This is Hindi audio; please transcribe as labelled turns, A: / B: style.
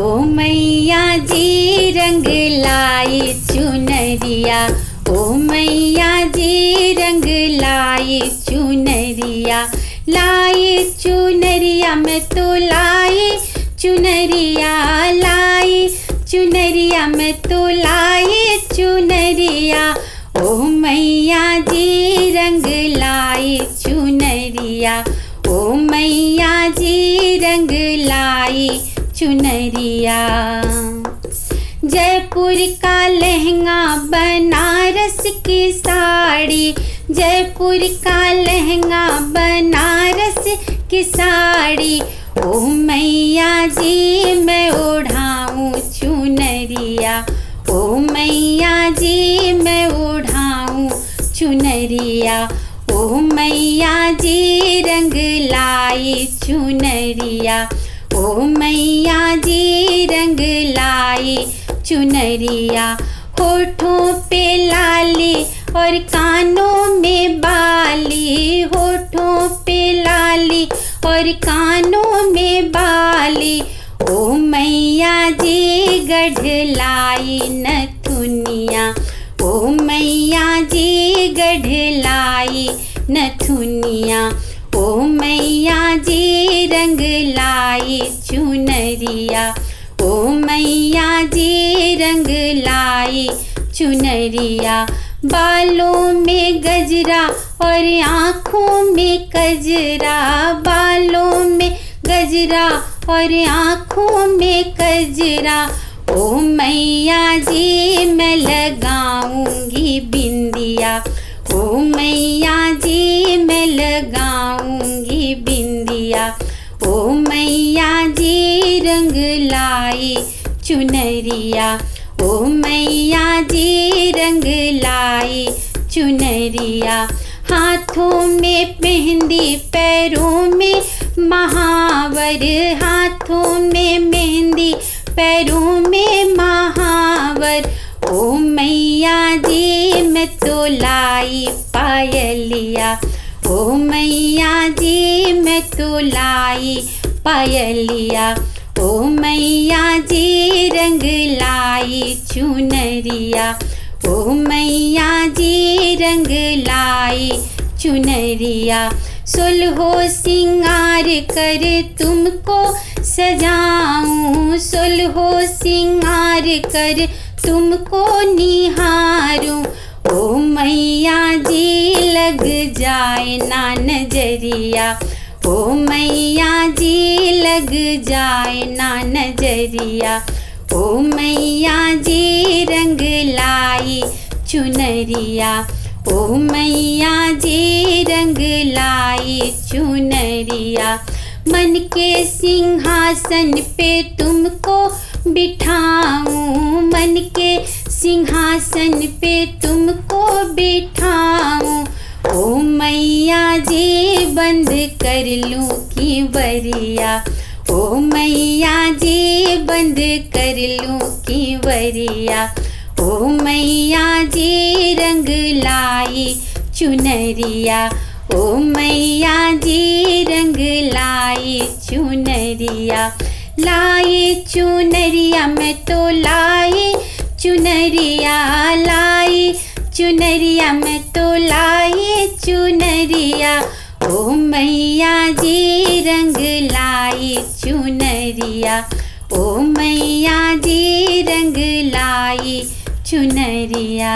A: ओ मैया जी रंग लाई चुनरिया, ओ मैया जी रंग लाई चुनरिया। लाई चुनरिया मैं तो लाई चुनरिया, लाई चुनरिया मैं तो लाई चुनरिया। ओ मैया जी रंग लाई चुनरिया, ओ मैया जी रंग लाई चुनरिया। जयपुर का लहंगा बनारस की साड़ी, जयपुर का लहंगा बनारस की साड़ी। ओ मैया जी मैं ओढ़ाऊं चुनरिया, ओ मैया जी मैं ओढ़ाऊं चुनरिया। ओ मैया जी रंग लाई चुनरिया, ओ मैया जी रंग लाई चुनरिया। होठों पे लाली और कानों में बाली, होठों पे लाली और कानों में बाली। ओ मैया जी गढ़लाई नथुनिया, ओ मैया जी गढ़लाई नथुनिया। ओ मैया जी रंग लाई चुनरिया, ओ मैया जी रंग लाई चुनरिया। बालों में गजरा और आँखों में कजरा, बालों में गजरा और आँखों में कजरा। ओ मैया जी मैं लगाऊंगी बिंदिया, ओ मैया जी मैं लगाऊंगी बिंदिया। ओ मैया जी रंग लाई चुनरिया, ओ मैया जी रंग लाई चुनरिया। हाथों में मेहंदी पैरों में महावर, हाथों में मेहंदी पैरों में महावर। ओ मैया जी मैं तो लाई पायलिया, ओ मैया जी मैं तो लाई पायलिया। ओ मैया जी रंग लाई चुनरिया, ओ मैया जी रंग लाई चुनरिया। सुलहो सिंगार कर तुमको सजाऊं, सुलहो सिंगार कर तुमको निहारूं। ओ मैया जी लग जाए ना नजरिया, ओ मैया जी लग जाए ना नजरिया। ओ मैया जी रंग लाई चुनरिया, ओ मैया जी रंग लाई चुनरिया। मन के सिंहासन पे तुमको बिठाऊं, मन के सिंहासन पे तुमको बिठाऊं। ओ मैया जी बंद कर लूं की बरिया, ओ मैया जी बंद कर लूं की बरिया। ओ मैया जी रंग लाई चुनरिया, ओ मैया जी रंग लाई चुनरिया। लाई चुनरिया मैं तो लाई चुनरिया, लाई चुनरिया मैं तो लाई चुनरिया। ओ मैया जी रंग लाई चुनरिया, ओ मैया जी रंग लाई चुनरिया।